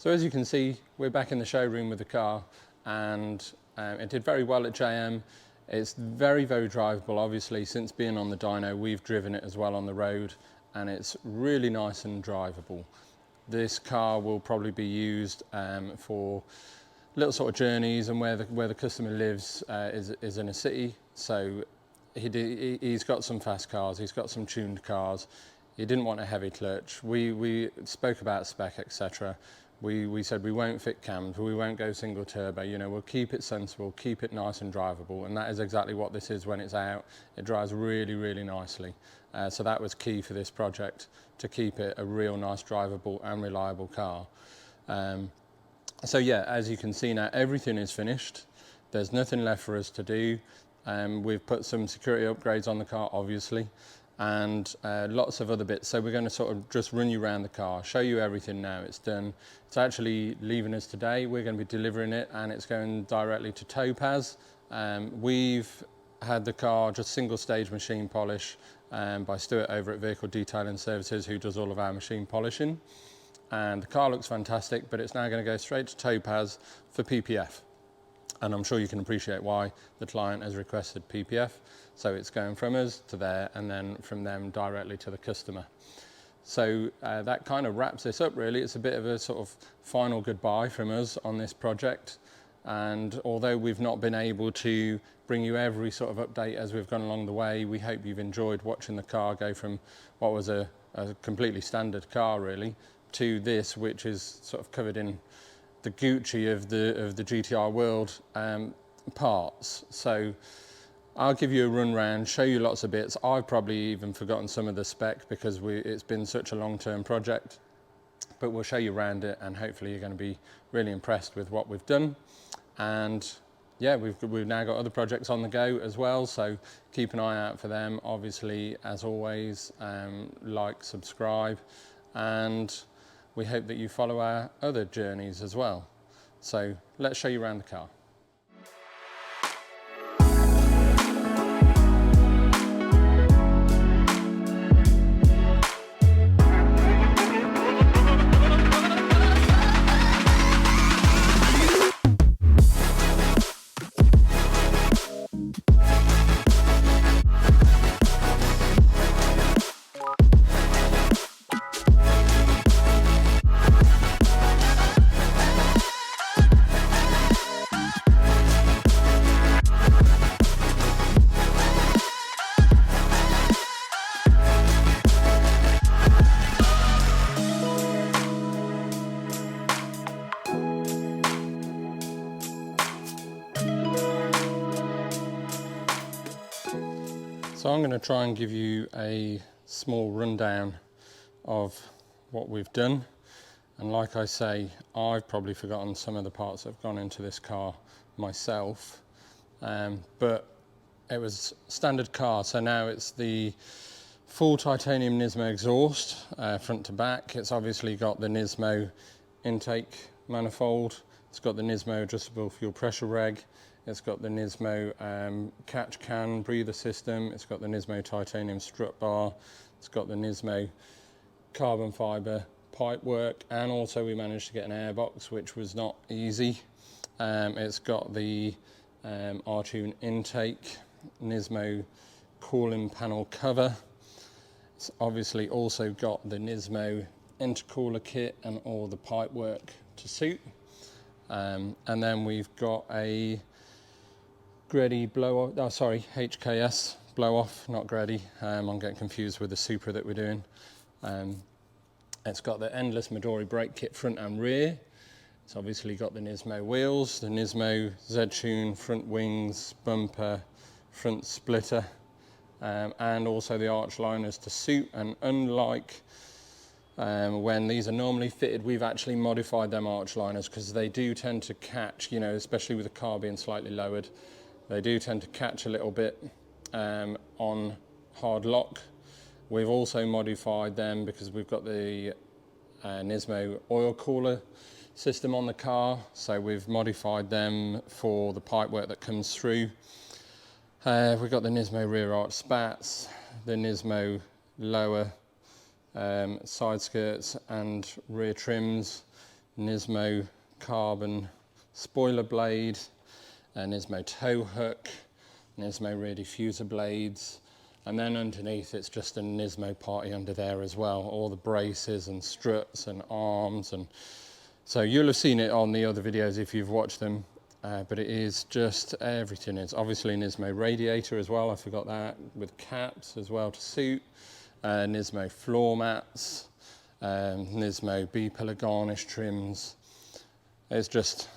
So as you can see, we're back in the showroom with the car, and it did very well at JM. It's very, very drivable. Obviously, since being on the dyno, we've driven it as well on the road, and it's really nice and drivable. This car will probably be used for little sort of journeys, and where the customer lives is in a city. So he's got some fast cars, he's got some tuned cars. He didn't want a heavy clutch. We spoke about spec, etc. We said we won't fit cams, we won't go single turbo, you know, we'll keep it sensible, keep it nice and drivable, and that is exactly what this is when it's out. It drives really, really nicely. So that was key for this project, to keep it a real nice, drivable and reliable car. So yeah, as you can see now, everything is finished. There's nothing left for us to do. We've put some security upgrades on the car, obviously, and lots of other bits. So we're going to sort of just run you around the car, show you everything now it's done. It's actually leaving us today. We're going to be delivering it, and it's going directly to Topaz. We've had the car just single stage machine polish by Stuart over at Vehicle Detailing Services, who does all of our machine polishing. And the car looks fantastic, but it's now going to go straight to Topaz for PPF. And I'm sure you can appreciate why. The client has requested PPF. So it's going from us to there, and then from them directly to the customer. So that kind of wraps this up, really. It's a bit of a sort of final goodbye from us on this project. And although we've not been able to bring you every sort of update as we've gone along the way, we hope you've enjoyed watching the car go from what was a completely standard car, really, to this, which is sort of covered in the Gucci of the GTR world parts. So I'll give you a run round, show you lots of bits. I've probably even forgotten some of the spec because it's been such a long-term project, but we'll show you around it, and hopefully you're going to be really impressed with what we've done. And yeah, we've now got other projects on the go as well, so keep an eye out for them. Obviously, as always, like, subscribe, and we hope that you follow our other journeys as well. So let's show you around the car. So I'm going to try and give you a small rundown of what we've done. And like I say, I've probably forgotten some of the parts that have gone into this car myself. But it was standard car, so now it's the full titanium Nismo exhaust, front to back. It's obviously got the Nismo intake manifold. It's got the Nismo adjustable fuel pressure reg. It's got the Nismo catch can breather system. It's got the Nismo titanium strut bar. It's got the Nismo carbon fibre pipe work, and also we managed to get an airbox, which was not easy. It's got the R-Tune intake, Nismo cooling panel cover. It's obviously also got the Nismo intercooler kit and all the pipe work to suit. And then we've got a Grady blow off, HKS blow off, not Grady. I'm getting confused with the Supra that we're doing. It's got the endless Midori brake kit front and rear. It's obviously got the Nismo wheels, the Nismo Z-Tune front wings, bumper, front splitter, and also the arch liners to suit. And unlike when these are normally fitted, we've actually modified them arch liners because they do tend to catch, you know, especially with the car being slightly lowered, they do tend to catch a little bit on hard lock. We've also modified them because we've got the Nismo oil cooler system on the car, so we've modified them for the pipe work that comes through. We've got the Nismo rear arch spats, the Nismo lower side skirts and rear trims. Nismo carbon spoiler blade, a Nismo tow hook, Nismo rear diffuser blades, and then underneath it's just a Nismo party under there as well, all the braces and struts and arms. And so you'll have seen it on the other videos if you've watched them, but it is just everything. It's obviously Nismo radiator as well, I forgot that, with caps as well to suit, Nismo floor mats, Nismo B-pillar garnish trims. It's just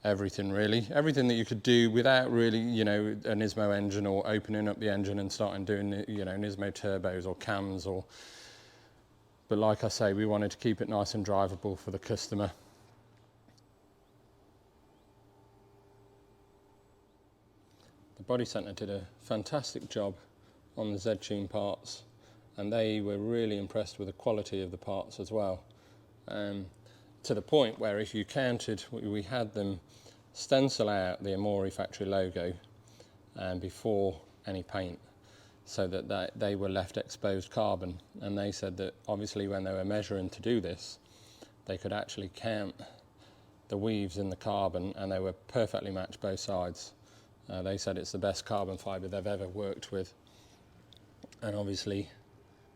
everything really, everything that you could do without really, you know, a Nismo engine, or opening up the engine and starting doing, you know, Nismo turbos or cams, or, but like I say, we wanted to keep it nice and drivable for the customer. The Body Centre did a fantastic job on the Z-Tune parts, and they were really impressed with the quality of the parts as well. To the point where if you counted, we had them stencil out the Amori factory logo before any paint, so that they were left exposed carbon. And they said that obviously when they were measuring to do this, they could actually count the weaves in the carbon, and they were perfectly matched both sides. They said it's the best carbon fibre they've ever worked with. And obviously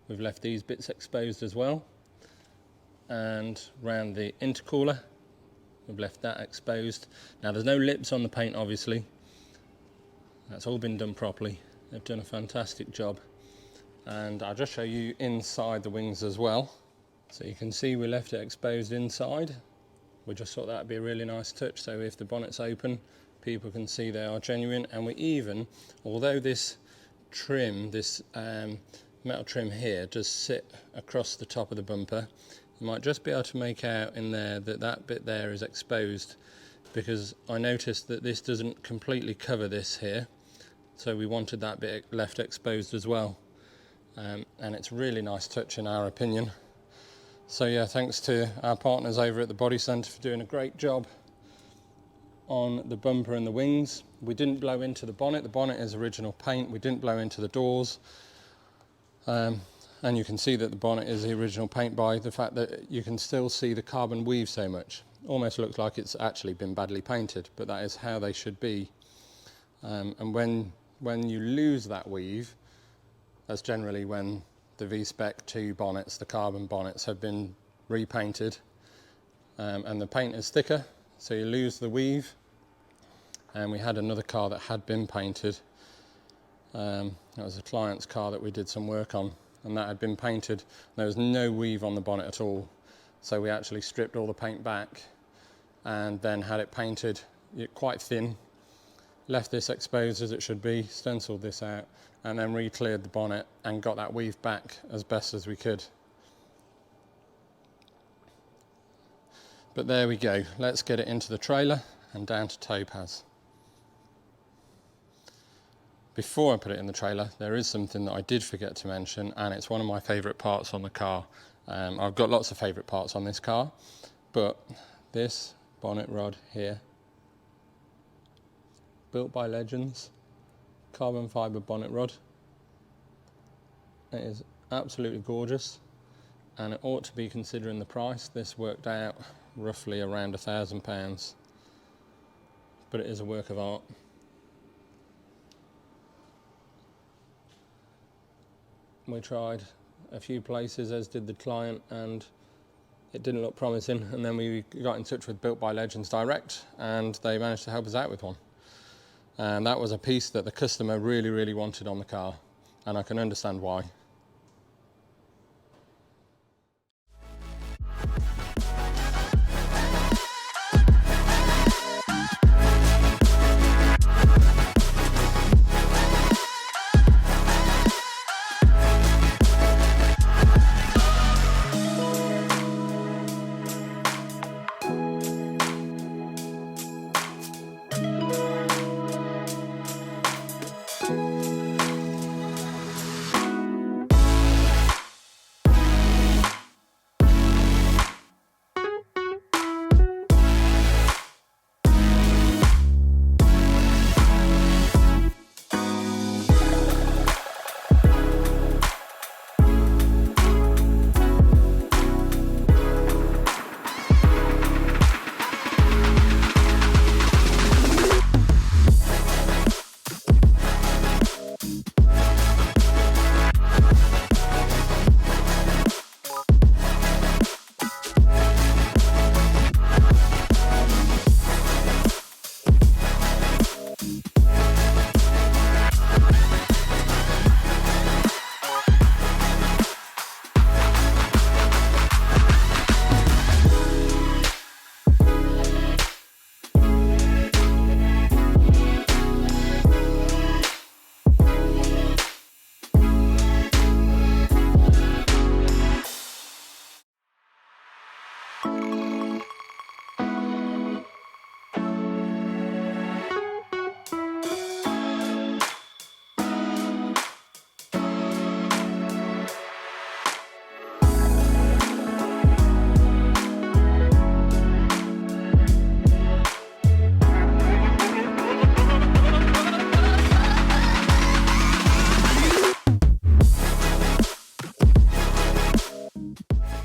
we've left these bits exposed as well, and round the intercooler we've left that exposed. Now there's no lips on the paint, obviously, that's all been done properly. They've done a fantastic job, and I'll just show you inside the wings as well. So you can see we left it exposed inside. We just thought that would be a really nice touch, so if the bonnet's open, people can see they are genuine. And we even, although this trim, this metal trim here does sit across the top of the bumper, you might just be able to make out in there that that bit there is exposed, because I noticed that this doesn't completely cover this here, so we wanted that bit left exposed as well. And it's a really nice touch in our opinion. So yeah, thanks to our partners over at the Body Centre for doing a great job on the bumper and the wings. We didn't blow into the bonnet. The bonnet is original paint. We didn't blow into the doors. And you can see that the bonnet is the original paint by the fact that you can still see the carbon weave so much. Almost looks like it's actually been badly painted, but that is how they should be. And when you lose that weave, that's generally when the V-Spec 2 bonnets, the carbon bonnets, have been repainted, and the paint is thicker, so you lose the weave. And we had another car that had been painted. That was a client's car that we did some work on, and that had been painted. There was no weave on the bonnet at all, so we actually stripped all the paint back and then had it painted quite thin, left this exposed as it should be, stenciled this out, and then re-cleared the bonnet and got that weave back as best as we could. But there we go, let's get it into the trailer and down to Topaz. Before I put it in the trailer, there is something that I did forget to mention, and it's one of my favourite parts on the car. I've got lots of favourite parts on this car, but this bonnet rod here, built by Legends, carbon fibre bonnet rod. It is absolutely gorgeous, and it ought to be, considering the price. This worked out roughly around £1,000, but it is a work of art. We tried a few places, as did the client, and it didn't look promising, and then we got in touch with Built by Legends Direct, and they managed to help us out with one. And that was a piece that the customer really, really wanted on the car, and I can understand why.